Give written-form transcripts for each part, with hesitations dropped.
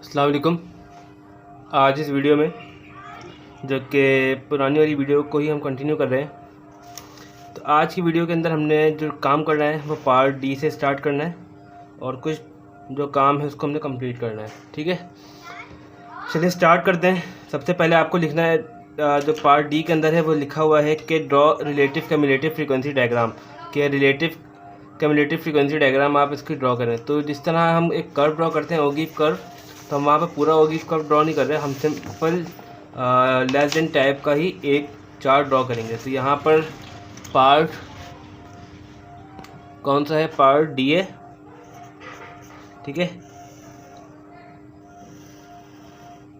अस्सलाम वालेकुम। आज इस वीडियो में जो कि पुरानी वाली वीडियो को ही हम कंटिन्यू कर रहे हैं, तो आज की वीडियो के अंदर हमने जो काम करना है वो पार्ट डी से स्टार्ट करना है और कुछ जो काम है उसको हमने कंप्लीट करना है। ठीक है, चलिए स्टार्ट करते हैं। सबसे पहले आपको लिखना है जो पार्ट डी के अंदर है वो लिखा हुआ है कि draw relative cumulative frequency diagram, के रिलेटिव कम्युलेटिव फ्रीक्वेंसी डायग्राम आप इसकी ड्रॉ करें। तो जिस तरह हम एक कर्व ड्रॉ करते हैं ओगिव कर्व, तो हम वहाँ पर पूरा ओगिव कर्व ड्रॉ नहीं कर रहे, हम सिंपल लेस देन टाइप का ही एक चार्ट ड्रॉ करेंगे। तो यहाँ पर पार्ट कौन सा है, पार्ट डी है। ठीक है,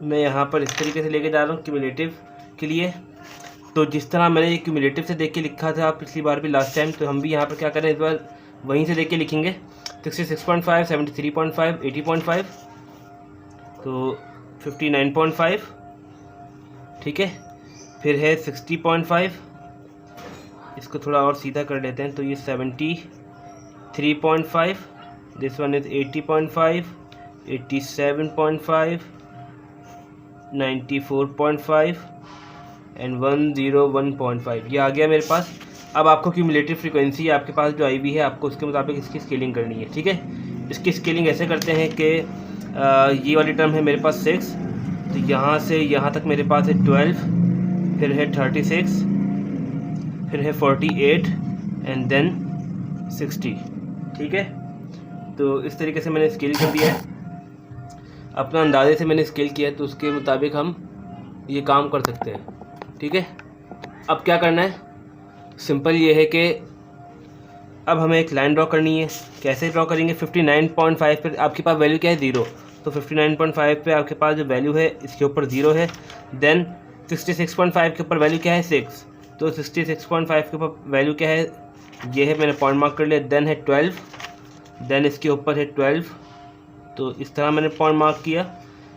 मैं यहाँ पर इस तरीके से लेके जा रहा हूँ क्यूमुलेटिव के लिए। तो जिस तरह मैंने ये क्यूमुलेटिव से देख के लिखा था पिछली बार भी लास्ट टाइम, तो हम भी यहाँ पर क्या करें, इस बार वहीं से देख के लिखेंगे। 66.5, 73.5, 80.5, तो 59.5। ठीक है, फिर है 60.5, इसको थोड़ा और सीधा कर लेते हैं, तो ये 73.5, दिस वन इज़ 80.5, 87.5, 94.5 एंड 101.5, ये आ गया मेरे पास। अब आपको क्यूमुलेटिव फ्रीक्वेंसी आपके पास जो आई हुई है, आपको उसके मुताबिक इसकी स्केलिंग करनी है। ठीक है, इसकी स्केलिंग ऐसे करते हैं कि ये वाली टर्म है मेरे पास 6, तो यहाँ से यहाँ तक मेरे पास है 12, फिर है 36, फिर है 48 एंड देन 60। ठीक है, तो इस तरीके से मैंने स्केल कर दिया है, अपना अंदाजे से मैंने स्केल किया है, तो उसके मुताबिक हम ये काम कर सकते हैं। ठीक है, अब क्या करना है, सिंपल ये है कि अब हमें एक लाइन ड्रॉ करनी है। कैसे ड्रॉ करेंगे, 59.5 पे आपके पास वैल्यू क्या है, 0, तो 59.5 पे आपके पास जो वैल्यू है इसके ऊपर 0 है। देन 66.5 के ऊपर वैल्यू क्या है, 6, तो 66.5 के ऊपर वैल्यू क्या है, ये है, मैंने पॉइंट मार्क कर लिया। देन है 12, देन इसके ऊपर है 12, तो इस तरह मैंने पॉइंट मार्क किया।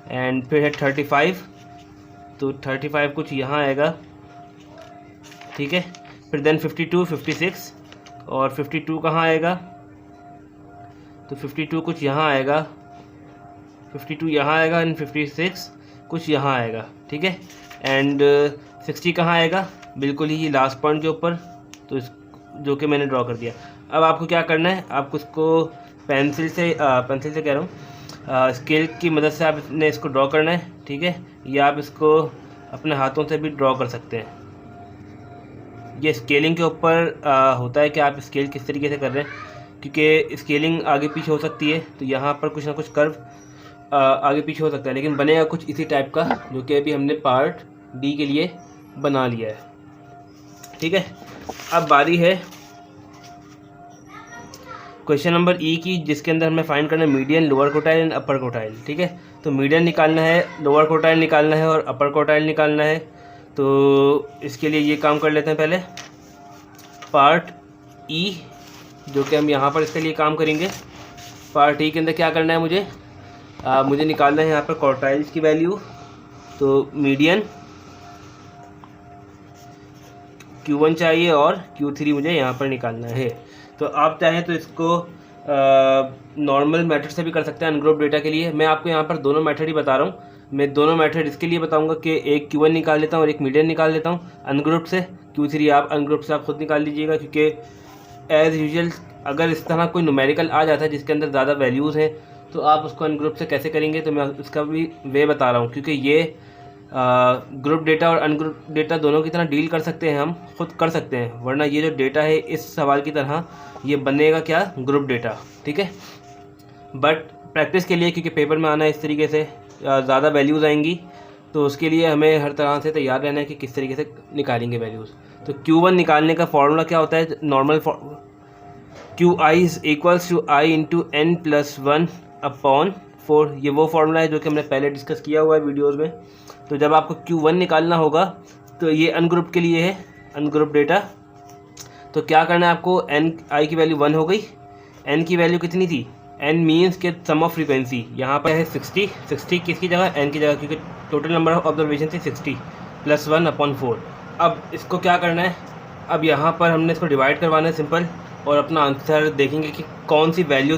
एंड फिर है 35, तो 35 कुछ यहाँ आएगा। ठीक है, फिर देन 52, 56, और 52 कहाँ आएगा, तो 52 कुछ यहाँ आएगा, 52 यहाँ आएगा, एंड 56 कुछ यहाँ आएगा। ठीक है, एंड 60 कहाँ आएगा, बिल्कुल ही ये लास्ट पॉइंट के ऊपर, तो इस जो कि मैंने ड्रॉ कर दिया। अब आपको क्या करना है, आपको इसको पेंसिल से कह रहा हूँ, स्केल की मदद से आपने इसको ड्रॉ करना है। ठीक है, या आप इसको अपने हाथों से भी ड्रॉ कर सकते हैं। ये स्केलिंग के ऊपर होता है कि आप स्केल किस तरीके से कर रहे हैं, क्योंकि स्केलिंग आगे पीछे हो सकती है, तो यहाँ पर कुछ ना कुछ कर्व आगे पीछे हो सकता है, लेकिन बनेगा कुछ इसी टाइप का, जो कि अभी हमने पार्ट डी के लिए बना लिया है। ठीक है, अब बारी है क्वेश्चन नंबर ई की, जिसके अंदर हमें फाइंड करना है median, lower quartile and upper quartile. ठीक है, तो मीडियन निकालना है, लोअर कोटाइल निकालना है और अपर कोटाइल निकालना है। तो इसके लिए ये काम कर लेते हैं पहले। पार्ट ई, जो कि हम यहाँ पर इसके लिए काम करेंगे। पार्ट ई के अंदर क्या करना है, मुझे निकालना है यहाँ पर कोटाइल्स की वैल्यू। तो मीडियन Q1 चाहिए और Q3 मुझे यहाँ पर निकालना है। तो आप चाहें तो इसको नॉर्मल मेथड से भी कर सकते हैं अनग्रुप डेटा के लिए। मैं आपको यहाँ पर दोनों मेथड ही बता रहा हूँ। मैं दोनों मेथड इसके लिए बताऊँगा कि एक Q1 निकाल लेता हूँ और एक मीडियन निकाल लेता हूँ अनग्रुप से। Q3 आप अनग्रुप से आप खुद निकाल लीजिएगा, क्योंकि एज़ यूजुअल अगर इस तरह कोई न्यूमेरिकल आ जाता है जिसके अंदर ज़्यादा वैल्यूज़ हैं, तो आप उसको अनग्रुप से कैसे करेंगे, तो मैं उसका भी वे बता रहा हूँ। क्योंकि ये ग्रुप डेटा और अनग्रुप डेटा दोनों की तरह डील कर सकते हैं, हम खुद कर सकते हैं, वरना ये जो डेटा है इस सवाल की तरह ये बनेगा क्या, ग्रुप डेटा। ठीक है, बट प्रैक्टिस के लिए, क्योंकि पेपर में आना है इस तरीके से ज़्यादा वैल्यूज़ आएंगी, तो उसके लिए हमें हर तरह से तैयार रहना है कि किस तरीके से निकालेंगे वैल्यूज़। तो Q1 निकालने का फॉर्मूला क्या होता है, normal QI is equals to I into n+1/4। ये वो फार्मूला है जो कि हमने पहले डिस्कस किया हुआ है वीडियोज़ में। तो जब आपको Q1 निकालना होगा, तो ये अनग्रुप के लिए है, अनग्रुप डेटा। तो क्या करना है आपको, I की वैल्यू 1 हो गई, N की वैल्यू कितनी थी, N मीन्स के सम ऑफ फ्रीक्वेंसी, यहाँ पर है 60 किसकी जगह, N की जगह, क्योंकि टोटल नंबर ऑफ ऑब्जर्वेशन थी 60 + 1/4। अब इसको क्या करना है, अब यहाँ पर हमने इसको डिवाइड करवाना है सिंपल, और अपना आंसर देखेंगे कि कौन सी वैल्यू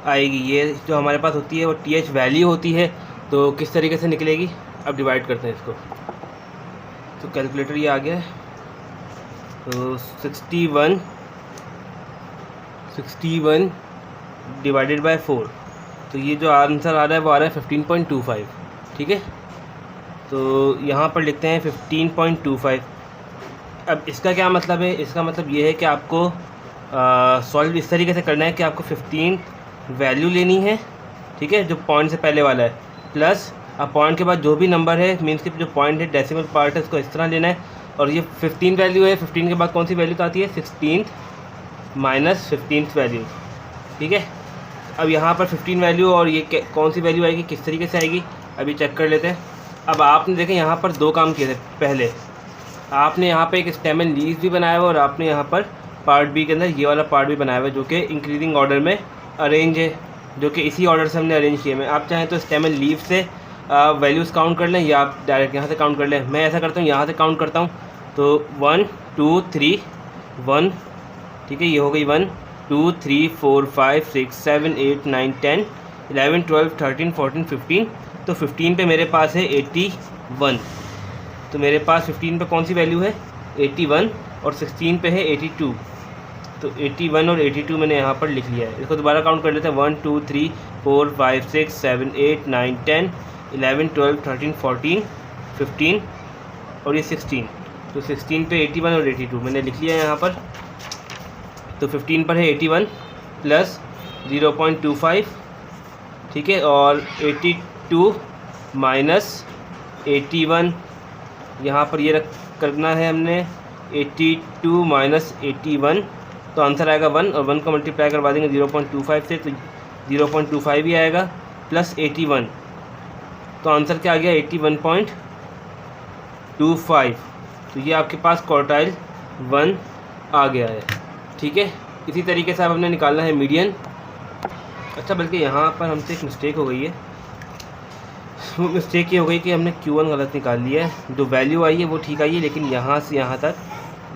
आएगी। ये जो हमारे पास होती है वो TH वैल्यू होती है। तो किस तरीके से निकलेगी, अब डिवाइड करते हैं इसको। तो कैलकुलेटर ये आ गया है, तो 61 डिवाइडेड बाय 4, तो ये जो आंसर आ रहा है वो आ रहा है 15.25। ठीक है, तो यहाँ पर लिखते हैं 15.25। अब इसका क्या मतलब है, इसका मतलब ये है कि आपको सॉल्व इस तरीके से करना है कि आपको 15 वैल्यू लेनी है, ठीक है, जो पॉइंट से पहले वाला है, प्लस अब पॉइंट के बाद जो भी नंबर है, मीन्स कि जो पॉइंट है डेसिमल पार्ट है, उसको इस तरह लेना है। और ये 15 वैल्यू है, 15 के बाद कौन सी वैल्यू तो आती है 16 माइनस 15th वैल्यू। ठीक है, अब यहाँ पर 15 वैल्यू और ये कौन सी वैल्यू आएगी, किस तरीके से आएगी, अभी चेक कर लेते हैं। अब आपने देखें यहाँ पर दो काम किए थे। पहले आपने यहाँ पे एक स्टेम एंड लीव्स भी बनाया हुआ और आपने यहाँ पर पार्ट बी के अंदर ये वाला पार्ट भी बनाया हुआ है, जो कि इंक्रीजिंग ऑर्डर में अरेंज है, जो कि इसी ऑर्डर से हमने अरेंज किए हैं। आप चाहें तो स्टेम एंड लीव से वैल्यूज़ काउंट कर लें या आप डायरेक्ट यहाँ से काउंट कर लें। मैं ऐसा करता हूँ, यहाँ से काउंट करता हूँ। तो 1 2 3 1, ठीक है, ये हो गई 1 2 3 4 5 6 7 8 9 10 11 12 13 14 15। तो 15 पे मेरे पास है 81। तो मेरे पास 15 पे कौन सी वैल्यू है 81 और 16 पे है 82। तो 81 और 82 मैंने यहाँ पर लिख लिया है। इसको दोबारा काउंट कर लेते हैं। 1 2 3 4 5 6 7 8 9 10 11 12 13 14 15 और ये 16। तो 16 पे 81 और 82 मैंने लिख लिया है यहाँ पर। तो 15 पर है 81 प्लस 0.25, ठीक है, और 82 माइनस 81, यहाँ पर ये करना है हमने 82 माइनस 81, तो आंसर आएगा 1 और 1 को मल्टीप्लाई करवा देंगे 0.25 से, तो 0.25 ही आएगा प्लस 81, तो आंसर क्या आ गया 81.25। तो ये आपके पास क्वार्टाइल 1 आ गया है। ठीक है, इसी तरीके से अब हमने निकालना है मीडियन। अच्छा, बल्कि यहाँ पर हमसे एक मिस्टेक हो गई है। वो मिस्टेक ये हो गई कि हमने Q1 गलत निकाल लिया है। जो वैल्यू आई है वो ठीक आई है, लेकिन यहाँ से यहाँ तक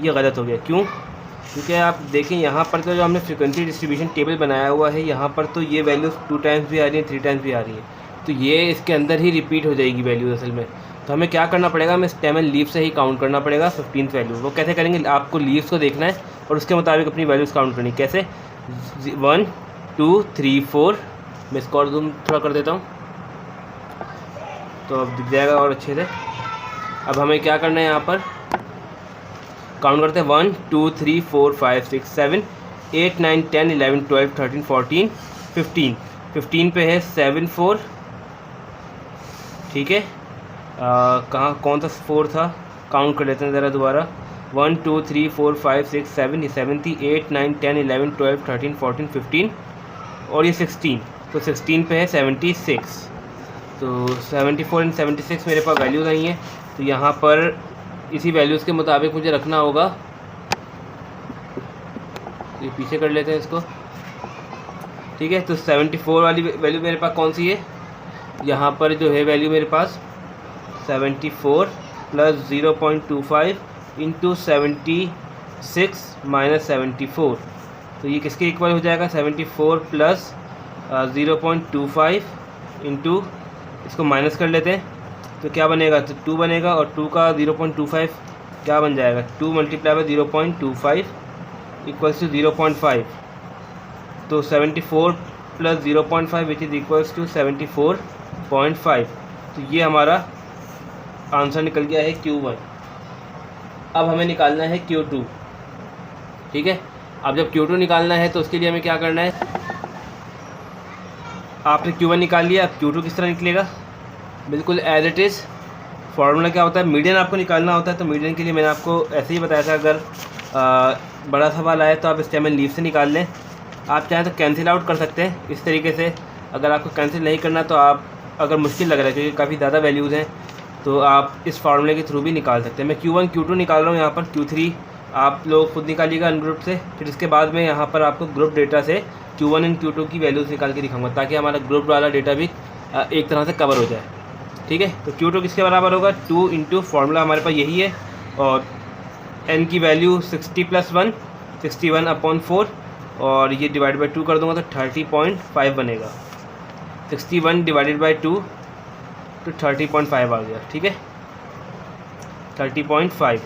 ये गलत हो गया। क्यों? क्योंकि आप देखें यहाँ पर तो जो हमने फ्रीक्वेंसी डिस्ट्रीब्यूशन टेबल बनाया हुआ है, यहाँ पर तो ये वैल्यूज़ 2 टाइम्स भी आ रही है, 3 टाइम्स भी आ रही है, तो ये इसके अंदर ही रिपीट हो जाएगी वैल्यूज़ असल में। तो हमें क्या करना पड़ेगा, हमें स्टेम एंड लीव से ही काउंट करना पड़ेगा 15th वैल्यू। वो कैसे करेंगे, आपको लीव्स को देखना है और उसके मुताबिक अपनी वैल्यूज़ काउंट करनी। कैसे, 1 2 3 4, मैं इसको और जूम थोड़ा कर देता हूँ तो अब दिख जाएगा और अच्छे से। अब हमें क्या करना है, यहाँ पर काउंट करते हैं 1 2 3 4 5 6 7 8 9 10 11 12 13 14 15। 15 पे है 7 4, ठीक है, कहाँ कौन सा 4 था, काउंट कर लेते हैं ज़रा दोबारा। 1 2 3 4 5 6 7, ये 7 थी, 8 9 10 11 12 13 14 15 और ये 16। तो 16 पे है 76। तो 74 एंड 76 मेरे पास वैल्यूज़ आई हैं। तो यहाँ पर इसी वैल्यूज़ के मुताबिक मुझे रखना होगा। ये पीछे कर लेते हैं इसको, ठीक है। तो 74 वाली वैल्यू मेरे पास कौन सी है, यहाँ पर जो है वैल्यू मेरे पास 74 प्लस 0.25 इंटू 76 माइनस 74। तो ये किसके इक्वल हो जाएगा, 74 प्लस 0.25 इंटू, इसको माइनस कर लेते हैं तो क्या बनेगा, तो 2 बनेगा, और 2 का 0.25 क्या बन जाएगा, 2 मल्टीप्लाई बाई 0.25 इक्वल्स टू 0.5। तो 74 plus 0.5 which is equals to 74.5। तो ये हमारा आंसर निकल गया है Q1। अब हमें निकालना है Q2, ठीक है। अब जब Q2 निकालना है तो उसके लिए हमें क्या करना है, आपने Q1 निकाल लिया, अब Q2 किस तरह निकलेगा, बिल्कुल एज इट इज़। फार्मूला क्या होता है, मीडियन आपको निकालना होता है। तो मीडियन के लिए मैंने आपको ऐसे ही बताया था, अगर बड़ा सवाल आए तो आप स्टेम एंड लीव से निकाल लें। आप चाहें तो कैंसिल आउट कर सकते हैं इस तरीके से। अगर आपको कैंसिल नहीं करना तो आप, अगर मुश्किल लग रहा है क्योंकि काफ़ी ज़्यादा वैल्यूज़ हैं, तो आप इस फार्मूले के थ्रू भी निकाल सकते हैं। मैं Q1 Q2 निकाल रहा हूँ, यहाँ पर Q3 आप लोग खुद निकालिएगा अनग्रुप से। फिर इसके बाद में यहाँ पर आपको ग्रुप डेटा से Q1 एंड Q2 की वैल्यूज़ निकाल के दिखाऊंगा, ताकि हमारा ग्रुप वाला डेटा भी एक तरह से कवर हो जाए, ठीक है। तो Q2 किसके बराबर होगा, 2 इंटू फार्मूला हमारे पास यही है, और n की वैल्यू 60 + 1 61/4, और ये डिवाइड बाई 2 कर दूंगा तो 30.5 बनेगा। 61 डिवाइडेड बाई 2 तो 30.5 आ गया। ठीक है, 30.5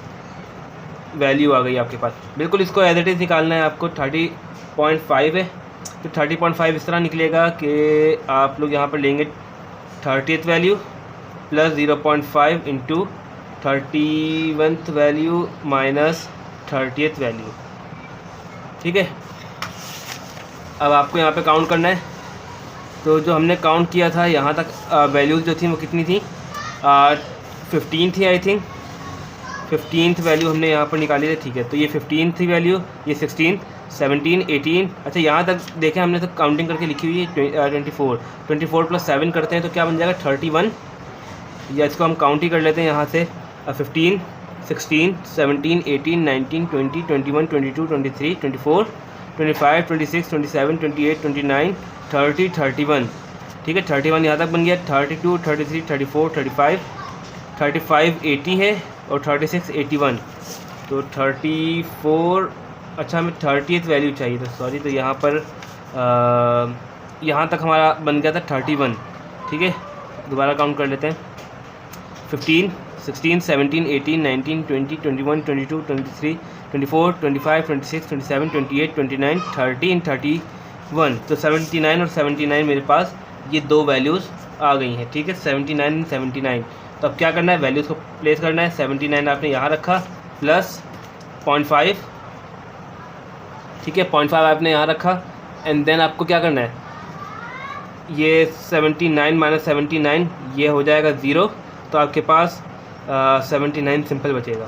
वैल्यू आ गई आपके पास। बिल्कुल इसको एज इट इज़ निकालना है आपको। 30.5 है तो 30.5 इस तरह निकलेगा कि आप लोग यहाँ पर लेंगे 30th value plus 0.5 into 31th value minus 30th value. ठीक है, अब आपको यहाँ पे काउंट करना है। तो जो हमने काउंट किया था यहाँ तक वैल्यूज़ जो थी वो कितनी थी, 15 थी आई थिंक। 15th वैल्यू हमने यहाँ पर निकाली थी। ठीक है, तो ये 15 थी वैल्यू, ये 16, 17, 18। अच्छा यहाँ तक देखें हमने तो काउंटिंग करके लिखी हुई है 24 प्लस 7 करते हैं तो क्या बन जाएगा 31। या इसको हम काउंट ही कर लेते हैं यहाँ से 15, 16, 17, 18, 19, 20, 21, 22, 23, 24, 25, 26, 27, 28, 29, 30, 31। ठीक है, 31 यहाँ तक बन गया। 32, 33, 34, 35, 80 है और 36, 81। तो 34, अच्छा हमें 30th वैल्यू चाहिए था, सॉरी। तो यहाँ पर यहाँ तक हमारा बन गया था 31। ठीक है, दोबारा काउंट कर लेते हैं। 15, 16, 17, 18, 19, 20, 21, 22, 23, 24, 25, 26, 27, 28, 29, 30 and 31। तो 79 और 79 मेरे पास ये दो वैल्यूज़ आ गई हैं। ठीक है, 79 and 79। तो अब क्या करना है, वैल्यूज़ को प्लेस करना है। 79 आपने यहाँ रखा प्लस 0.5। ठीक है, 0.5 आपने यहाँ रखा एंड देन आपको क्या करना है, ये 79 माइनस 79 ये हो जाएगा 0। तो आपके पास 79 सिंपल बचेगा।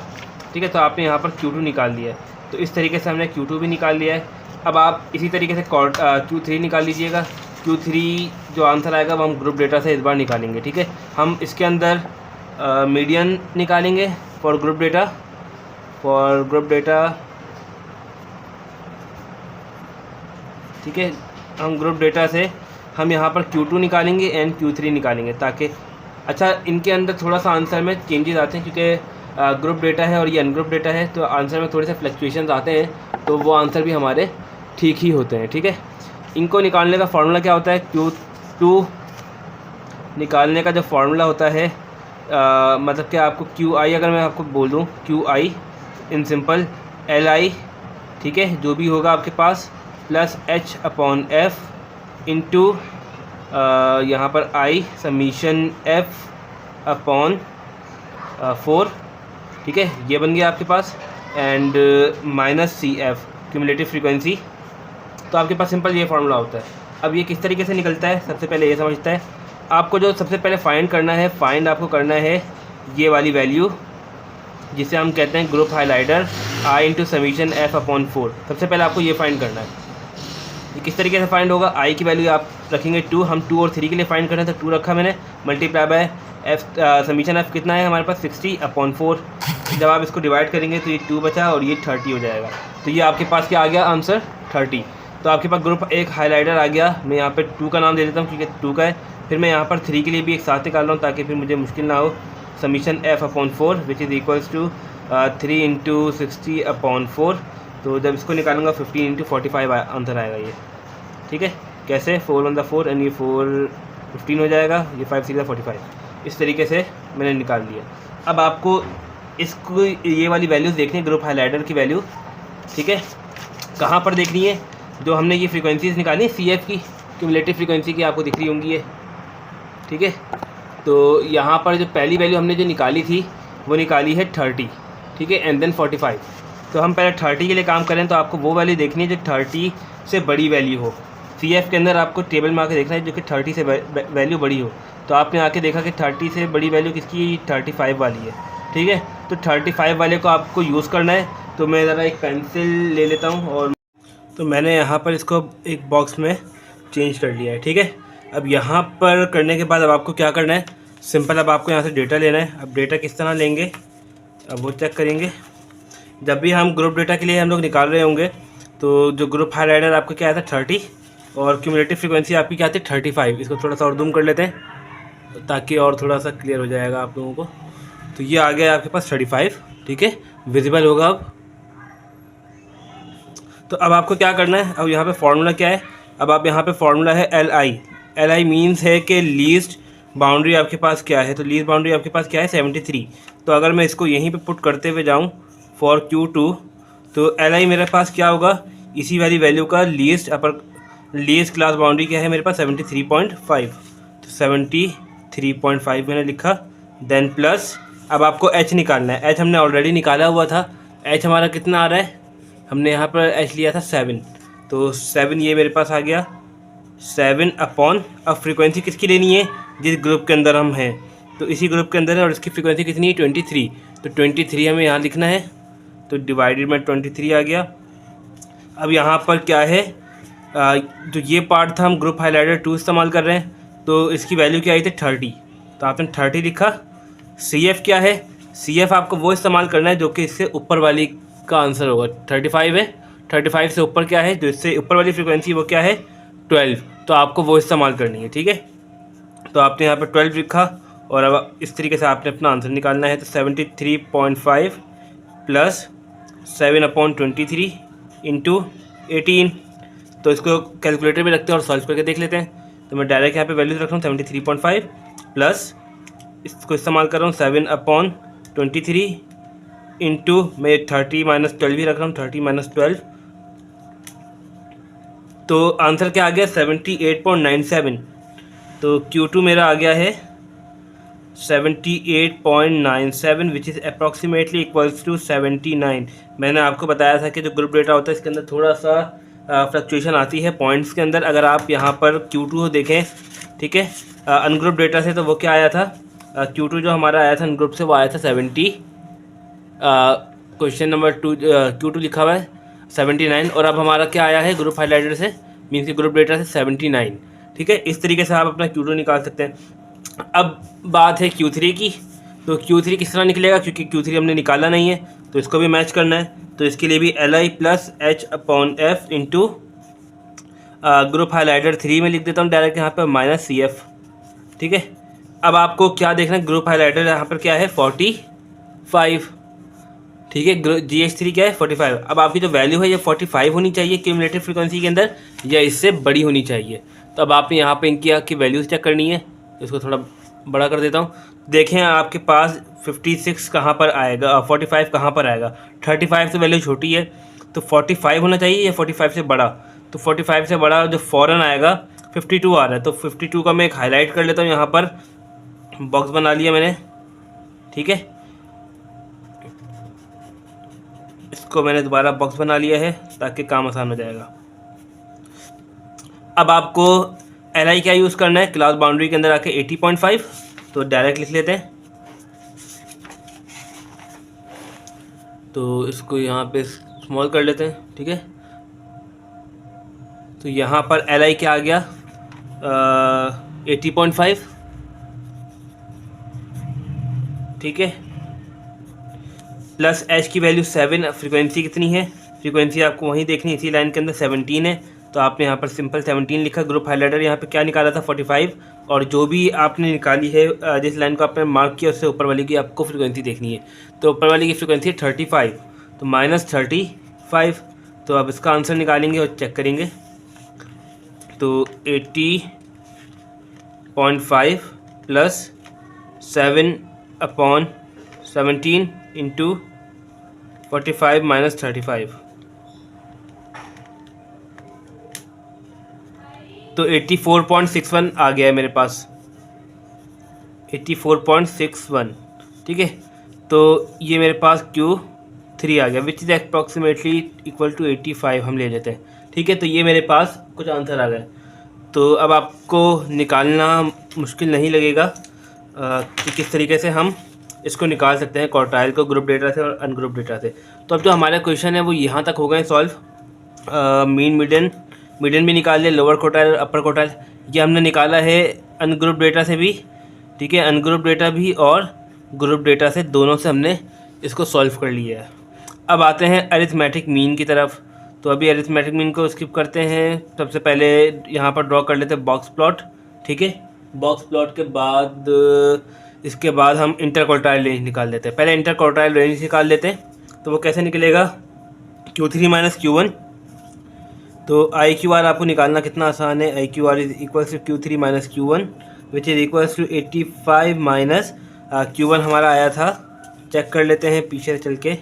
ठीक है, तो आपने यहाँ पर Q2 निकाल लिया है। तो इस तरीके से हमने Q2 भी निकाल लिया है। अब आप इसी तरीके से Q3 निकाल लीजिएगा। Q3 जो आंसर आएगा वो हम ग्रुप डेटा से इस बार निकालेंगे। ठीक है, हम इसके अंदर मीडियन निकालेंगे फॉर ग्रुप डेटा। ठीक है, हम ग्रुप डेटा से हम यहाँ पर Q2 निकालेंगे एंड Q3 निकालेंगे ताकि, अच्छा इनके अंदर थोड़ा सा आंसर में चेंजेस आते हैं क्योंकि ग्रुप डेटा है और ये अनग्रुप डेटा है, तो आंसर में थोड़े से फ्लक्चुएशंस आते हैं, तो वो आंसर भी हमारे ठीक ही होते हैं। ठीक है, इनको निकालने का फार्मूला क्या होता है, Q2 निकालने का जो फार्मूला होता है मतलब कि आपको QI, अगर मैं आपको बोल दूँ QI इन सिंपल LI, ठीक है, जो भी होगा आपके पास प्लस H/F इंटू यहाँ पर I समीशन F/4। ठीक है, ये बन गया आपके पास and minus CF cumulative frequency. तो आपके पास सिंपल ये फार्मूला होता है। अब ये किस तरीके से निकलता है, सबसे पहले ये समझता है। आपको जो सबसे पहले फाइंड करना है, आपको करना है ये वाली वैल्यू जिसे हम कहते हैं group highlighter I into summation F/4। सबसे पहले आपको ये फाइंड करना है। ये किस तरीके से फाइंड होगा, I की वैल्यू आप रखेंगे 2, हम 2 और 3 के लिए फाइंड कर रहे हैं तो 2 रखा मैंने, multiply by F summation F कितना है हमारे पास 60/4। जब आप इसको डिवाइड करेंगे तो ये 2 बचा और ये 30 हो जाएगा। तो ये आपके पास क्या आ गया आंसर 30। तो आपके पास ग्रुप एक हाइलाइटर आ गया। मैं यहाँ पे 2 का नाम दे देता हूँ क्योंकि 2 का है। फिर मैं यहाँ पर 3 के लिए भी एक साथ निकाल रहा हूँ ताकि फिर मुझे मुश्किल ना हो। Summation F/4 which is equals to 3 into 60/4। तो जब इसको निकालूंगा 15 इंटू 45 आंसर आएगा ये। ठीक है, कैसे 4 on the 4 एंड ये 4 15 हो जाएगा, ये 5 6 45। इस तरीके से मैंने निकाल लिया। अब आपको इसको ये वाली वैल्यूज़ देखनी है, ग्रुप हाइलाइटर की वैल्यू। ठीक है, कहाँ पर देखनी है, जो हमने ये फ्रीक्वेंसीज निकाली है CF की क्यूमुलेटिव फ्रीक्वेंसी की, आपको दिख रही होंगी ये। ठीक है, तो यहाँ पर जो पहली वैल्यू हमने जो निकाली थी वो निकाली है 30। ठीक है, एंड देन 45। तो हम पहले 30 के लिए काम करें तो आपको वो वैल्यू देखनी है जो 30 से बड़ी वैल्यू हो। CF के अंदर आपको टेबल में आके देखना है जो कि 30 से वैल्यू बड़ी हो। तो आपने आके देखा कि 30 से बड़ी वैल्यू किसकी, 35 वाली है। ठीक है, तो 35 वाले को आपको यूज़ करना है। तो मैं ज़रा एक पेंसिल ले लेता हूँ और तो मैंने यहाँ पर इसको एक बॉक्स में चेंज कर लिया है। ठीक है, अब यहाँ पर करने के बाद अब आपको क्या करना है, सिंपल अब आपको यहाँ से डेटा लेना है। अब डेटा किस तरह लेंगे अब वो चेक करेंगे। जब भी हम ग्रुप डेटा के लिए हम लोग निकाल रहे होंगे तो जो ग्रुप हाइलाइटर आपका क्या आता है 30 और क्यूमुलेटिव फ्रीक्वेंसी आपकी क्या आती है 35। इसको थोड़ा सा और जूम कर लेते हैं ताकि और थोड़ा सा क्लियर हो जाएगा आप लोगों को। तो ये आ गया आपके पास 35। ठीक है, विजिबल होगा अब। तो अब आपको क्या करना है, अब यहाँ पे फार्मूला क्या है, अब आप यहाँ पे फार्मूला है एल आई मीन्स है कि लीस्ट बाउंड्री आपके पास क्या है, तो लीस्ट बाउंड्री आपके पास क्या है 73। तो अगर मैं इसको यहीं पे पुट करते हुए जाऊँ फॉर Q2, तो एल आई मेरे पास क्या होगा, इसी वाली वैल्यू का लीस्ट क्लास बाउंड्री क्या है मेरे पास 73.5, तो 73.5 मैंने लिखा। देन प्लस अब आपको एच निकालना है, एच हमने ऑलरेडी निकाला हुआ था, एच हमारा कितना आ रहा है, हमने यहाँ पर एच लिया था 7, तो 7 ये मेरे पास आ गया 7 अपॉन, अब फ्रीक्वेंसी किसकी लेनी है, जिस ग्रुप के अंदर हम हैं, तो इसी ग्रुप के अंदर है और इसकी फ्रीक्वेंसी कितनी है 23, तो 23 हमें यहाँ लिखना है, तो डिवाइडेड में 23 आ गया। अब यहाँ पर क्या है, जो ये पार्ट था हम ग्रुप हाईलाइटर 2 इस्तेमाल कर रहे हैं, तो इसकी वैल्यू क्या आई थी 30, तो आपने 30 लिखा। CF क्या है, CF आपको वो इस्तेमाल करना है जो कि इससे ऊपर वाली का आंसर होगा, 35 है, 35 से ऊपर क्या है, जो इससे ऊपर वाली फ्रीक्वेंसी वो क्या है 12, तो आपको वो इस्तेमाल करनी है, ठीक है। तो आपने यहाँ पर 12 लिखा और अब इस तरीके से आपने अपना आंसर निकालना है, तो 73.5 प्लस 7/23 इंटू 18, तो इसको कैलकुलेटर में रखते हैं और सॉल्व करके देख लेते हैं। तो मैं डायरेक्ट यहाँ पे वैल्यूज रख रहा हूँ 73.5 प्लस इसको इस्तेमाल कर रहा हूँ 7/23 इंटू मैं 30 माइनस 12 भी रख रहा हूँ, 30 माइनस 12, तो आंसर क्या आ गया 78.97। तो Q2 मेरा आ गया है 78.97 which is approximately equals to 79। मैंने आपको बताया था कि जो ग्रुप डेटा होता है इसके अंदर थोड़ा सा फ्लक्चुएशन आती है पॉइंट्स के अंदर। अगर आप यहाँ पर Q2 देखें, ठीक है, अनग्रुप डेटा से, तो वो क्या आया था, Q2 जो हमारा आया था अनग्रुप से वो आया था 70, क्वेश्चन नंबर 2 Q2 लिखा हुआ है 79, और अब हमारा क्या आया है ग्रुप हाईलाइटर से, मीन्स कि ग्रुप डेटा से 79, ठीक है। इस तरीके से आप अपना Q2 निकाल सकते हैं। अब बात है Q3 की, तो Q3 किस तरह निकलेगा, क्योंकि Q3 हमने निकाला नहीं है तो इसको भी मैच करना है, तो इसके लिए भी LI plus H/F into group highlighter 3 में लिख देता हूँ डायरेक्ट यहाँ पर माइनस CF, ठीक है। अब आपको क्या देखना है, ग्रुप हाईलाइटर यहाँ पर क्या है 45, ठीक है, GH3 क्या है 45। अब आपकी जो वैल्यू है ये 45 होनी चाहिए क्यूमुलेटिव फ्रीक्वेंसी के अंदर, या इससे बड़ी होनी चाहिए। तो अब आपने यहाँ पे इनकी आपकी वैल्यूज़ चेक करनी है, तो इसको थोड़ा बड़ा कर देता हूँ। देखें आपके पास 56 कहाँ पर आएगा, 45 कहाँ पर आएगा, 35 से वैल्यू छोटी है तो 45 होना चाहिए या 45 से बड़ा, तो 45 से बड़ा जो फ़ौरन आएगा 52 आ रहा है, तो 52 का मैं एक हाईलाइट कर लेता हूँ, यहाँ पर बॉक्स बना लिया मैंने, ठीक है, इसको मैंने दोबारा बॉक्स बना लिया है ताकि काम आसान हो जाएगा। अब आपको LI क्या यूज़ करना है, क्लास बाउंड्री के अंदर आके 80.5, तो डायरेक्ट लिख लेते हैं, तो इसको यहाँ पे स्मॉल कर लेते हैं, ठीक है। तो यहाँ पर LI क्या आ गया 80.5, ठीक है, प्लस H की वैल्यू 7, फ्रीक्वेंसी कितनी है, फ्रीक्वेंसी आपको वहीं देखनी है, इसी लाइन के अंदर 17 है, तो आपने यहाँ पर सिंपल 17 लिखा। ग्रुप हाईलाइटर यहाँ पे क्या निकाला था 45, और जो भी आपने निकाली है जिस लाइन को आपने मार्क किया उससे ऊपर वाली की आपको फ्रीक्वेंसी देखनी है, तो ऊपर वाली की फ्रीक्वेंसी है 35, तो माइनस 35, तो अब इसका आंसर निकालेंगे और चेक करेंगे, तो 80.5 प्लस 7/17 इंटू 45 माइनस 35, तो 84.61 आ गया है मेरे पास, 84.61, ठीक है। तो ये मेरे पास Q3 आ गया which is approximately equal to 85 हम ले लेते हैं, ठीक है। तो ये मेरे पास कुछ आंसर आ गए। तो अब आपको निकालना मुश्किल नहीं लगेगा कि किस तरीके से हम इसको निकाल सकते हैं क्वार्टाइल को ग्रुप डेटा से और अनग्रुप डेटा से। तो अब जो हमारा क्वेश्चन है वो यहाँ तक हो गए सॉल्व। मीन मीडियन भी निकाल लिया, लोअर क्वार्टाइल और अपर क्वार्टाइल ये हमने निकाला है अनग्रुप डेटा से भी, ठीक है, अनग्रुप डेटा भी और ग्रुप डेटा से, दोनों से हमने इसको सॉल्व कर लिया है। अब आते हैं अरिथमेटिक मीन की तरफ। तो अभी अरिथमेटिक मीन को स्किप करते हैं। सबसे पहले यहाँ पर ड्रॉ कर लेते हैं बॉक्स प्लॉट, ठीक है। बॉक्स प्लॉट के बाद इसके बाद हम इंटर क्वार्टाइल रेंज निकाल लेते हैं। पहले इंटर क्वार्टाइल रेंज निकाल लेते हैं। तो वो कैसे निकलेगा, Q3 माइनस Q1 तो आई क्यू आर आपको निकालना कितना आसान है। I Q R is equals to Q3 minus Q1 which is equals to 85 minus Q1 हमारा आया था, चेक कर लेते हैं पीछे चल के।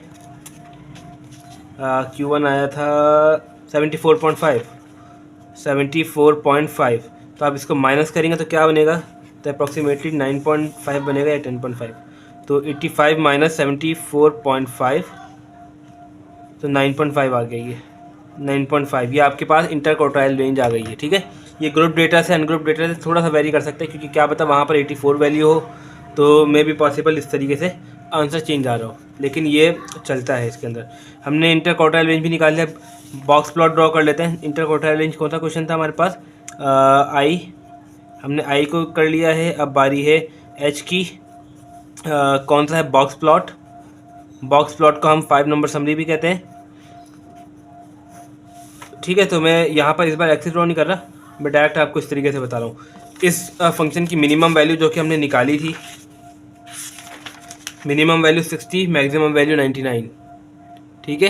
Q1 आया था 74.5। तो आप इसको माइनस करेंगे तो क्या बनेगा, तो अप्रॉक्सीमेटली 9.5 बनेगा या 10.5। तो 85 माइनस 74.5 तो 9.5 आ गई है। 9.5 ये आपके पास इंटर क्वार्टाइल रेंज आ गई है। ठीक है, ये ग्रुप डेटा से अनग्रुप डेटा से थोड़ा सा वेरी कर सकते हैं, क्योंकि क्या पता वहाँ पर 84 वैल्यू हो, तो मे भी पॉसिबल इस तरीके से आंसर चेंज आ रहा हो, लेकिन ये चलता है इसके अंदर। हमने इंटर क्वार्टाइल रेंज भी निकाल लिया। बॉक्स प्लॉट ड्रॉ कर लेते हैं। इंटर क्वार्टाइल रेंज कौन सा क्वेश्चन था हमारे पास, आई, हमने आई को कर लिया है। अब बारी है एच की। कौन सा है, बॉक्स प्लॉट। बॉक्स प्लॉट को हम 5 नंबर समरी भी कहते हैं। ठीक है, तो मैं यहाँ पर इस बार एक्सिस ड्रॉ नहीं कर रहा, मैं डायरेक्ट आपको इस तरीके से बता रहा हूँ। इस फंक्शन की मिनिमम वैल्यू जो कि हमने निकाली थी, मिनिमम वैल्यू 60, मैक्सिमम वैल्यू 99। ठीक है,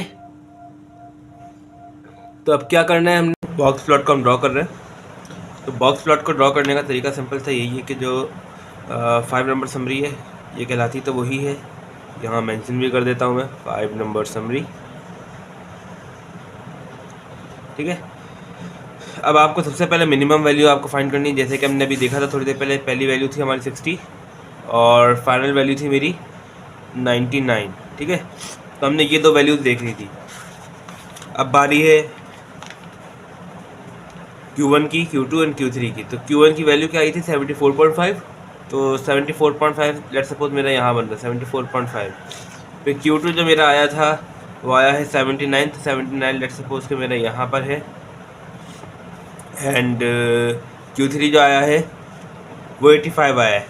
तो अब क्या करना है, हमने बॉक्स प्लॉट को हम ड्रॉ कर रहे हैं। तो बॉक्स प्लॉट को ड्रॉ करने का तरीका सिंपल सा यही है कि जो 5 नंबर समरी है ये कहलाती तो वही है। यहाँ मेंशन भी कर देता हूँ मैं 5 नंबर समरी। ठीक है, अब आपको सबसे पहले मिनिमम वैल्यू आपको फाइंड करनी है। जैसे कि हमने अभी देखा था थोड़ी देर पहले, पहली वैल्यू थी हमारी 60 और फाइनल वैल्यू थी मेरी 99। ठीक है, तो हमने ये दो वैल्यूज देख ली थी। अब बारी है Q1 की, Q2 एंड Q3 की। तो Q1 की वैल्यू क्या आई थी 74.5, तो 74.5 लेट्स सपोज मेरा यहाँ बन रहा है 74.5। फिर Q2 जो मेरा आया था वो आया है 79, तो 79 लेट्स सपोज के मेरा यहाँ पर है। एंड Q3 जो आया है वो 85 आया है,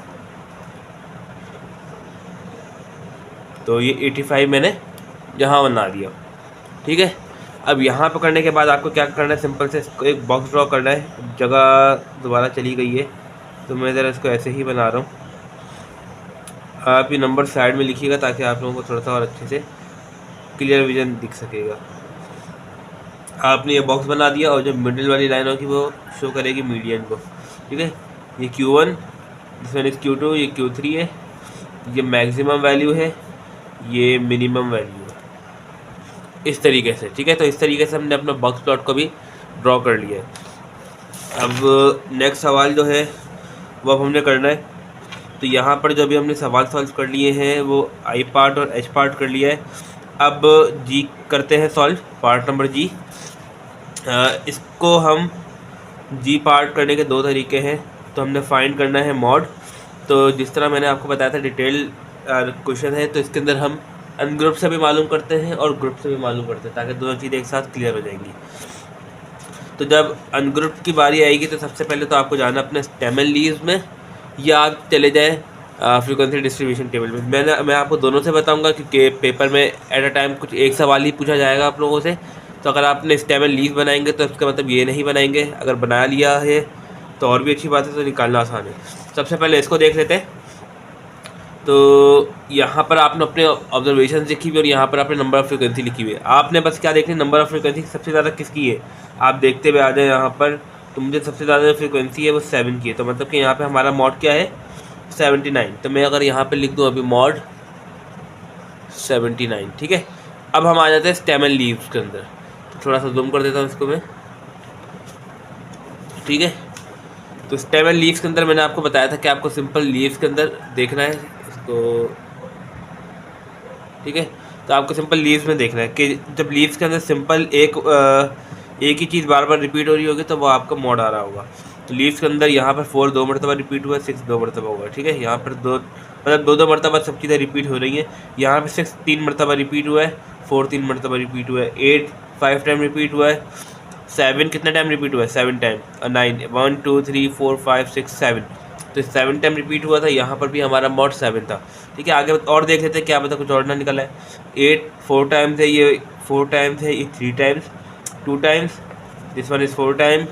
तो ये 85 मैंने यहाँ बना दिया। ठीक है, अब यहाँ पर करने के बाद आपको क्या करना है, सिंपल से इसको एक बॉक्स ड्रॉ करना है। जगह दोबारा चली गई है, तो मैं ज़रा इसको ऐसे ही बना रहा हूँ। आप ये नंबर साइड में लिखिएगा ताकि आप लोगों को थोड़ा सा और अच्छे से क्लियर विजन दिख सकेगा। आपने ये बॉक्स बना दिया और जो मिडिल वाली लाइन होगी वो शो करेगी मीडियन को। ठीक है, ये Q1, this one is Q2, ये Q3 है, ये मैक्सिमम वैल्यू है, ये मिनिमम वैल्यू है, इस तरीके से। ठीक है, तो इस तरीके से हमने अपना बॉक्स प्लॉट को भी ड्रॉ कर लिया है। अब नेक्स्ट सवाल जो है वो अब हमने करना है। तो यहाँ पर जो भी हमने सवाल सॉल्व कर लिए हैं वो आई पार्ट और एच पार्ट कर लिया है। अब जी करते हैं सॉल्व, पार्ट नंबर जी। इसको हम जी पार्ट करने के दो तरीके हैं। तो हमने फाइंड करना है मॉड। तो जिस तरह मैंने आपको बताया था डिटेल क्वेश्चन है, तो इसके अंदर हम अनग्रुप से भी मालूम करते हैं और ग्रुप से भी मालूम करते हैं, ताकि दोनों चीज़ें एक साथ क्लियर हो जाएंगी। तो जब अनग्रुप की बारी आएगी तो सबसे पहले तो आपको जाना अपने स्टेमन लीव्स में, या आप चले जाएँ फ्रीक्वेंसी डिस्ट्रीब्यूशन टेबल में। मैं आपको दोनों से बताऊंगा, क्योंकि पेपर में एट अ टाइम कुछ एक सवाल ही पूछा जाएगा आप लोगों से। तो अगर आपने स्टेमन लीव बनाएंगे तो इसका मतलब ये नहीं बनाएंगे, अगर बना लिया है तो और भी अच्छी बात है, तो निकालना आसान है। सबसे पहले इसको देख लेते हैं। तो यहाँ पर आपने अपने ऑब्जर्वेशन लिखी हुई और यहाँ पर आपने नंबर ऑफ़ फ्रीक्वेंसी लिखी हुई है। आपने बस क्या देखनी, नंबर ऑफ़ फ्रीक्वेंसी सबसे ज़्यादा किसकी है आप देखते हुए आ जाए यहाँ पर। तो मुझे सबसे ज़्यादा फ्रीक्वेंसी है वो 7 की है, तो मतलब कि यहाँ पे हमारा मॉड क्या है 79। तो मैं अगर यहाँ पे लिख दूँ अभी मॉड 79। ठीक है, अब हम आ जाते हैं स्टेमन लीव्स के अंदर। तो थोड़ा सा जूम कर देता हूँ इसको मैं। ठीक है, तो स्टेमन लीव्स के अंदर मैंने आपको बताया था कि आपको सिंपल लीव्स के अंदर देखना है इसको। ठीक है, तो आपको सिंपल लीव्स में देखना है कि जब लीव्स के अंदर सिंपल एक ही चीज़ बार बार रिपीट हो रही होगी तो वो आपका मॉड आ रहा होगा। तो लीव्स के अंदर यहाँ पर 4 2 मरतबा रिपीट हुआ है, 6 2 मरतबा हुआ है। ठीक है, यहाँ पर दो मरतबा सब चीज़ें रिपीट हो रही हैं। यहाँ पर 6 3 मरतबा रिपीट हुआ है, 4 3 मरतबा रिपीट हुआ है, 8 5 टाइम रिपीट हुआ है, 7 कितना टाइम रिपीट हुआ है 7 टाइम, और 9 1 2 3 4 5 6 7, तो 7 टाइम रिपीट हुआ था। यहाँ पर भी हमारा मॉड 7 था। ठीक है, आगे और देख लेते हैं क्या पता कुछ और ना निकला है। 8 4 टाइम्स है, ये 4 टाइम्स है, ये 3 times 2 times, this one is 4 time,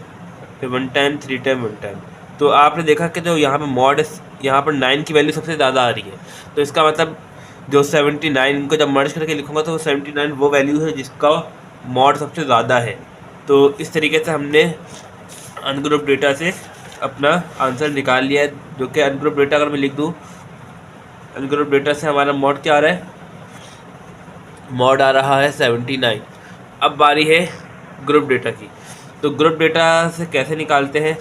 फिर 1 टाइम 3 टाइम 1 टाइम। तो आपने देखा कि जो यहाँ पर मॉड यहाँ पर 9 की वैल्यू सबसे ज़्यादा आ रही है। तो इसका मतलब जो 79 इनको जब मर्ज करके लिखूँगा तो 79 वो वैल्यू है जिसका मॉड सबसे ज़्यादा है। तो इस तरीके से हमने अनग्रुप डेटा से अपना आंसर निकाल लिया है, जो कि अनग्रुप डेटा अगर मैं लिख दूँ, अनग्रुप डेटा से हमारा मॉड क्या आ रहा है, मॉड आ रहा है 79। अब बारी है ग्रुप डेटा की। तो ग्रुप डेटा से कैसे निकालते हैं,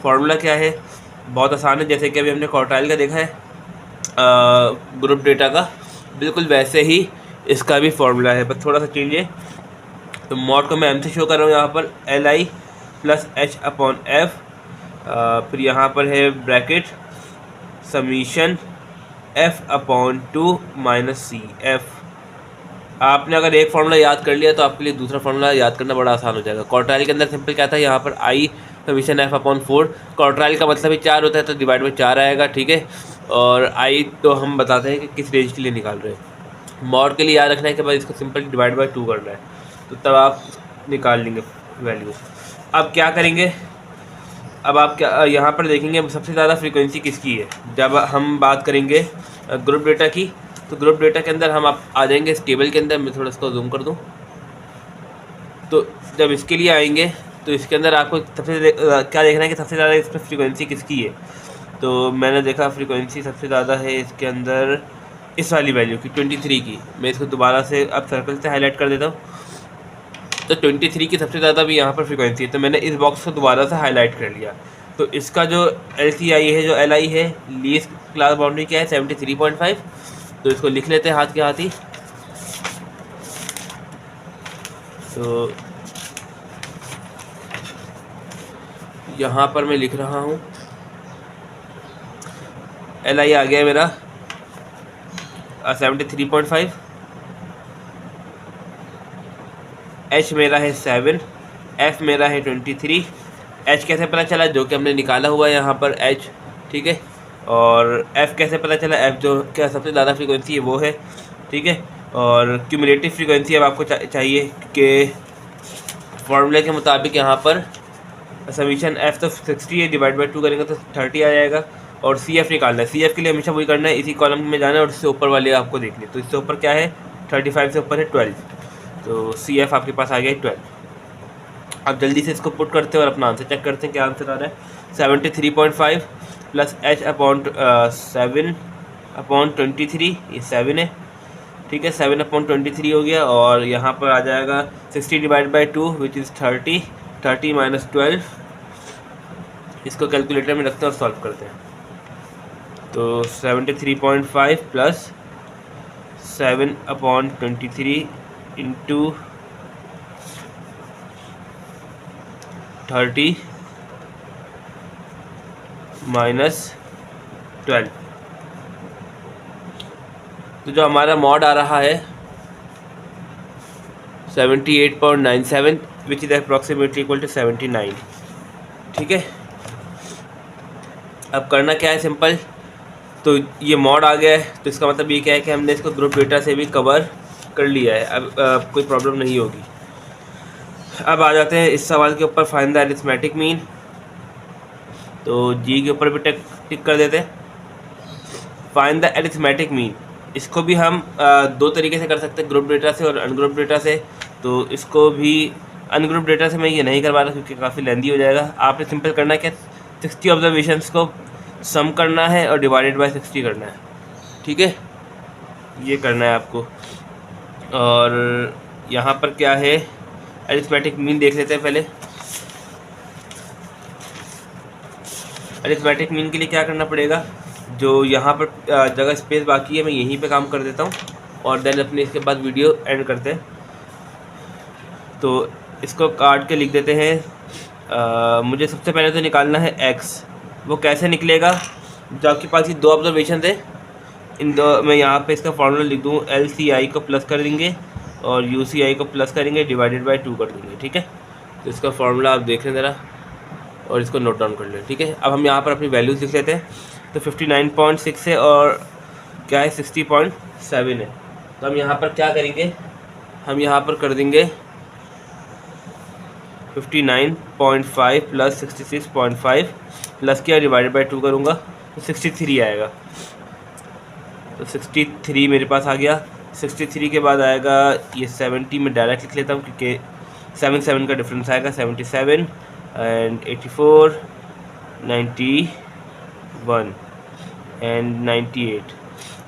फार्मूला क्या है, बहुत आसान है। जैसे कि अभी हमने क्वार्टाइल का देखा है ग्रुप डेटा का, बिल्कुल वैसे ही इसका भी फार्मूला है, बस थोड़ा सा चेंज है। तो मॉड को मैं एम से शो कर रहा हूँ यहाँ पर, LI प्लस H/F, फिर यहाँ पर है bracket summation F/2 minus CF। आपने अगर एक फार्मूला याद कर लिया तो आपके लिए दूसरा फार्मूला याद करना बड़ा आसान हो जाएगा। क्वार्टाइल के अंदर सिंपल क्या था, यहाँ पर I समीशन F/4, क्वार्टाइल का मतलब ही 4 होता है तो डिवाइड बाई 4 आएगा, ठीक है। और I तो हम बताते हैं कि किस रेंज के लिए निकाल रहे हैं। मॉड के लिए याद रखना है कि भाई इसको सिंपल डिवाइड बाई 2 करना है, तो तब आप निकाल लेंगे वैल्यू। अब क्या करेंगे, अब आप क्या यहाँ पर देखेंगे सबसे ज़्यादा फ्रीक्वेंसी किसकी है। जब हम बात करेंगे ग्रुप डेटा की, तो ग्रुप डेटा के अंदर हम आप आ जाएंगे इस टेबल के अंदर, मैं थोड़ा इसको जूम कर दूँ। तो जब इसके लिए आएंगे तो इसके अंदर आपको सबसे क्या देखना है कि सबसे ज़्यादा इसमें फ्रीक्वेंसी किसकी है। तो मैंने देखा फ्रीक्वेंसी सबसे ज़्यादा है इसके अंदर इस वाली वैल्यू की, 23 की। मैं इसको दोबारा से अब सर्कल से हाईलाइट कर देता हूँ। तो 23 की सबसे ज़्यादा भी यहाँ पर फ्रीक्वेंसी है, तो मैंने इस बॉक्स को दोबारा से हाईलाइट कर लिया। तो इसका जो LCI है, जो LI है, लीस्ट क्लास बाउंड्री क्या है, 73.5। तो इसको लिख लेते हैं हाथ के हाथ ही। तो यहाँ पर मैं लिख रहा हूँ, LI आ गया मेरा 73.5, H मेरा है 7, F मेरा है 23। H कैसे पता चला, जो कि हमने निकाला हुआ है यहाँ पर H, ठीक है। और F कैसे पता चला, F जो क्या सबसे ज़्यादा फ्रीक्वेंसी है वो है, ठीक है। और क्यूमुलेटिव फ्रीक्वेंसी अब आपको चाहिए कि फॉर्मूले के मुताबिक यहाँ पर समीशन F तो 60 है, डिवाइड बाई 2 करेंगे तो 30 आ जाएगा। और CF निकालना है, CF के लिए हमेशा वही करना है, इसी कॉलम में जाना है और इससे ऊपर वाले आपको देखने। तो इससे ऊपर क्या है, 35 से ऊपर है 12, तो CF आपके पास आ गया 12। अब जल्दी से इसको पुट करते हैं और अपना आंसर चेक करते हैं क्या आंसर आ रहा है। 73.5 प्लस H/7/23, ये 7 है, ठीक है। 7/23 हो गया। और यहाँ पर आ जाएगा 60 divide by 2 which is 30, 30 minus 12। इसको कैलकुलेटर में रखते हैं और सॉल्व करते हैं। तो 73.5 प्लस 7/23 इंटू 30 माइनस 12, तो जो हमारा मॉड आ रहा है 78.97 which is approximately equal to 79, ठीक है। अब करना क्या है, सिंपल। तो ये मॉड आ गया है, तो इसका मतलब ये क्या है कि हमने इसको ग्रुप डेटा से भी कवर कर लिया है। अब कोई प्रॉब्लम नहीं होगी। अब आ जाते हैं इस सवाल के ऊपर, फाइंड द अरिथमेटिक मीन। तो जी के ऊपर भी टिक कर देते हैं, फाइंड द अरिथमेटिक मीन। इसको भी हम दो तरीके से कर सकते हैं, ग्रुप डेटा से और अनग्रुप डेटा से। तो इसको भी अनग्रुप डेटा से मैं ये नहीं करवा रहा क्योंकि काफ़ी लेंदी हो जाएगा। आपने सिंपल करना है कि 60 ऑब्जर्वेशंस को सम करना है और डिवाइडेड बाय 60 करना है, ठीक है, ये करना है आपको। और यहाँ पर क्या है, अरिथमेटिक मीन देख लेते हैं पहले। अरिथमेटिक मीन के लिए क्या करना पड़ेगा, जो यहाँ पर जगह स्पेस बाकी है मैं यहीं पे काम कर देता हूँ और देन अपने इसके बाद वीडियो एंड करते हैं। तो इसको काट के लिख देते हैं। मुझे सबसे पहले तो निकालना है x। वो कैसे निकलेगा, जो आपके पास ये दो ऑब्जर्वेशन थे, इन दो मैं यहाँ पे इसका फॉर्मूला लिख दूँ, LCI को प्लस कर देंगे और UCI को प्लस करेंगे, डिवाइडेड बाय 2 कर देंगे, ठीक है। तो इसका फॉर्मूला आप देख लें ज़रा और इसको नोट डाउन कर लें, ठीक है। अब हम यहाँ पर अपनी वैल्यूज़ लिख लेते हैं। तो 59.6 है और क्या है 60.7 है। तो हम यहाँ पर क्या करेंगे, हम यहाँ पर कर देंगे 59.5 प्लस 66.5 प्लस क्या डिवाइडेड बाई 2 करूँगा तो 63 आएगा। तो 63 मेरे पास आ गया। 63 के बाद आएगा ये 70, मैं डायरेक्ट लिख लेता हूँ क्योंकि 7 का डिफरेंस आएगा, 77 एंड 84, 91 एंड 98।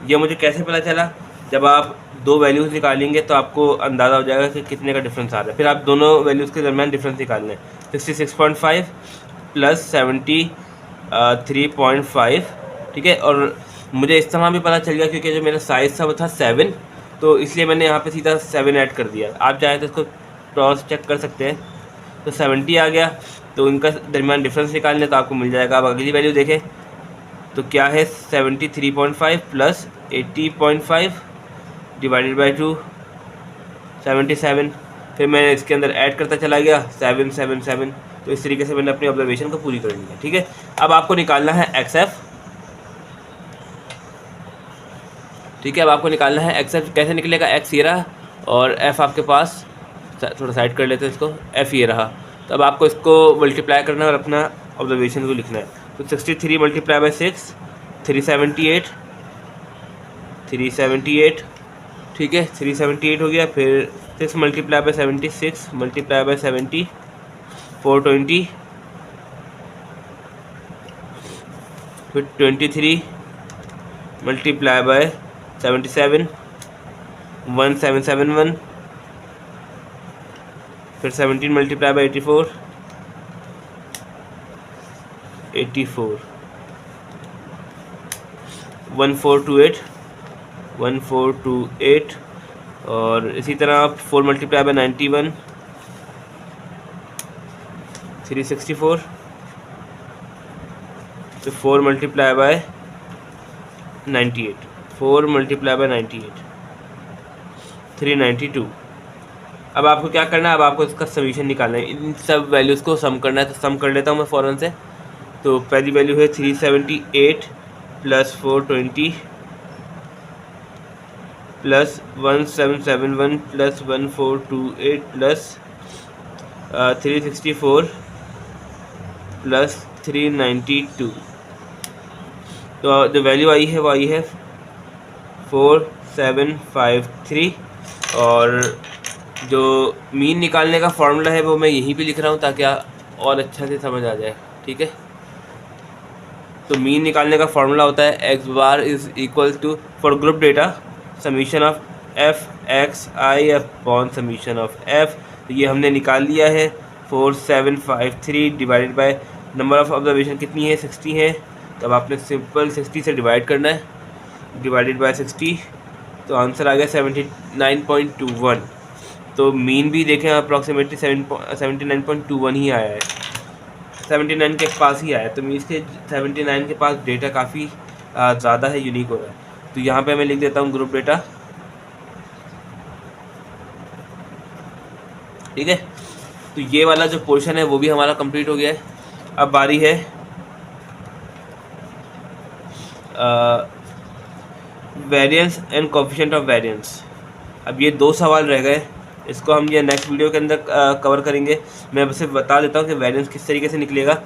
ये मुझे कैसे पता चला? जब आप दो वैल्यूज़ निकालेंगे तो आपको अंदाज़ा हो जाएगा कि कितने का डिफरेंस आ रहा है। फिर आप दोनों वैल्यूज़ के दरमियान डिफरेंस निकालना है। 66.5 प्लस 73.5, ठीक है। और मुझे इस तरह भी पता चल गया क्योंकि जो मेरा साइज़ था वो था 7, तो इसलिए मैंने यहाँ पे सीधा 7 ऐड कर दिया। आप चाहें तो इसको क्रॉस चेक कर सकते हैं। तो 70 आ गया, तो इनका दरमियान डिफरेंस निकालने तो आपको मिल जाएगा। अब अगली वैल्यू देखें तो क्या है, 73.5 प्लस 80.5 डिवाइडेड बाई 2, 77। फिर मैं इसके अंदर ऐड करता चला गया 777। तो इस तरीके से मैंने अपनी ऑब्जर्वेशन को पूरी कर ली है, ठीक है। अब आपको निकालना है XF, ठीक है। अब आपको निकालना है XF। कैसे निकलेगा? X ये रहा और F आपके पास, थोड़ा साइड कर लेते हैं इसको, F ये रहा। तो अब आपको इसको मल्टीप्लाई करना है और अपना ऑब्जर्वेशन को लिखना है। तो 63 मल्टीप्लाई बाई 6, 378, 378, ठीक है, 378 हो गया। फिर 6 मल्टीप्लाई बाई 76 मल्टीप्लाई बाई 70, 420, फिर 23 मल्टीप्लाई बाय 77, 1771, फिर 17 मल्टीप्लाई बाय 84, 1428, 1428। और इसी तरह 4 मल्टीप्लाई बाय 91, 364, तो 4 मल्टीप्लाई बाय 98, 4 मल्टीप्लाई बाय 98, 392। अब आपको क्या करना है? अब आपको इसका सॉल्यूशन निकालना है। इन सब वैल्यूज़ को सम करना है। तो सम कर लेता हूँ मैं फ़ौरन से। तो पहली वैल्यू है 378 plus 420 plus 1771 plus 1428 plus 364 plus 392। तो जो वैल्यू आई है वो आई है 4753। और जो मीन निकालने का फार्मूला है वो मैं यहीं पे लिख रहा हूँ ताकि और अच्छा से समझ आ जाए, ठीक है। तो मीन निकालने का फार्मूला होता है x bar is equal to, for group data, summation of F x i upon summation of f. तो ये हमने निकाल लिया है 4753 divided by number of observation कितनी है, 60 है। तो अब आपने सिंपल 60 से डिवाइड करना है, डिवाइडेड बाय 60, तो आंसर आ गया 79.21। तो मीन भी देखें अप्रॉक्सीमेटली 79.21 ही आया है, 79 के पास ही आया। तो मीन के 79 के पास डेटा काफ़ी ज़्यादा है, यूनिक हो रहा है। तो यहाँ पे मैं लिख देता हूँ ग्रुप डेटा, ठीक है। तो ये वाला जो पोर्शन है वो भी हमारा कंप्लीट हो गया है। अब बारी है variance and coefficient of variance. अब ये दो सवाल रह गए, इसको हम ये नेक्स्ट वीडियो के अंदर कवर करेंगे। मैं बस बता देता हूँ कि वेरिएंस किस तरीके से निकलेगा।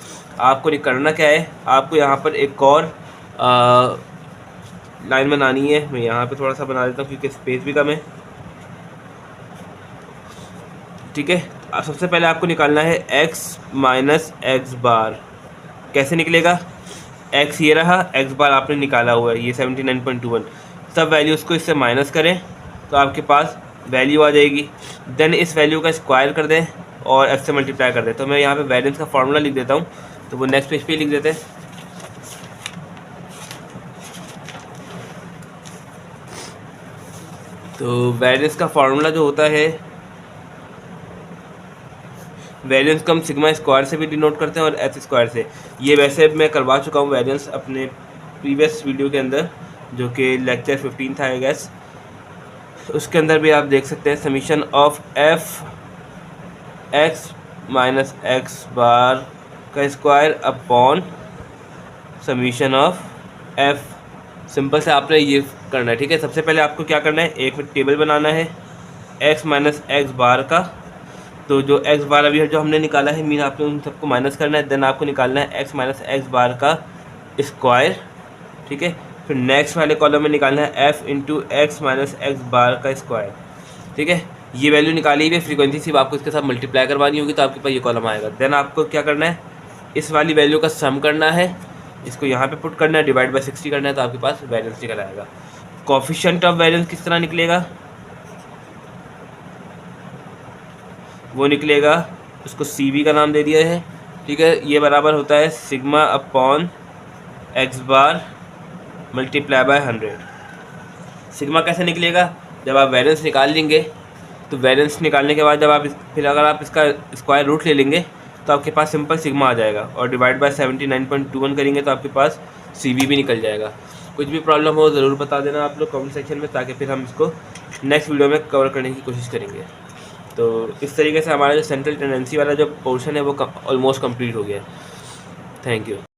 आपको करना क्या है, आपको यहाँ पर एक और लाइन बनानी है। मैं यहाँ पे थोड़ा सा बना देता हूँ क्योंकि स्पेस भी कम है, ठीक है। अब सबसे पहले आपको निकालना है x माइनस एक्स बार। कैसे निकलेगा? x ये रहा, x बार आपने निकाला हुआ है ये 79.21। सब वैल्यूज़ को इससे माइनस करें तो आपके पास वैल्यू आ जाएगी। देन इस वैल्यू का स्क्वायर कर दें और f से मल्टीप्लाई कर दें। तो मैं यहाँ पे वेरिएंस का फार्मूला लिख देता हूँ, तो वो नेक्स्ट पेज पे लिख देते हैं। तो वेरिएंस का फार्मूला जो होता है, वेरिएंस को हम सिग्मा स्क्वायर से भी डिनोट करते हैं और एच स्क्वायर से। ये वैसे मैं करवा चुका हूँ वेरिएंस अपने प्रीवियस वीडियो के अंदर, जो कि लेक्चर 15 था आई गेस। उसके अंदर भी आप देख सकते हैं summation of F X minus X bar का square upon summation of F. Simple से आपने ये करना है, ठीक है। सबसे पहले आपको क्या करना है, एक टेबल बनाना है एक्स माइनस एक्स बार का। तो जो एक्स बार अभी जो हमने निकाला है मीन, आपने उन सबको माइनस करना है। देन आपको निकालना है एक्स माइनस एक्स बार का स्क्वायर, ठीक है। फिर नेक्स्ट वाले कॉलम में निकालना है F into X minus X bar का स्क्वायर, ठीक है। ये वैल्यू निकाली हुई है फ्रीक्वेंसी, सिर्फ आपको इसके साथ मल्टीप्लाई करवानी होगी तो आपके पास ये कॉलम आएगा। देन आपको क्या करना है, इस वाली वैल्यू का सम करना है, इसको यहाँ पे पुट करना है, डिवाइड बाय 60 करना है, तो आपके पास वैरिएंस निकल आएगा। कोफिशिएंट ऑफ वैरिएंस किस तरह निकलेगा, वो निकलेगा, उसको CV का नाम दे दिया है, ठीक है। ये बराबर होता है sigma upon x bar multiply by 100। Sigma कैसे निकलेगा, जब आप वैरिएंस निकाल लेंगे तो वैरिएंस निकालने के बाद जब आप फिर अगर आप इसका स्क्वायर रूट ले लेंगे तो आपके पास सिंपल सिग्मा आ जाएगा, और डिवाइड बाय 79.21 करेंगे तो आपके पास CV भी निकल जाएगा। कुछ भी प्रॉब्लम हो ज़रूर बता देना आप लोग कमेंट सेक्शन में, ताकि फिर हम इसको नेक्स्ट वीडियो में कवर करने की कोशिश करेंगे। तो इस तरीके से हमारा जो सेंट्रल टेंडेंसी वाला जो पोर्शन है वो ऑलमोस्ट कंप्लीट हो गया है। Thank you.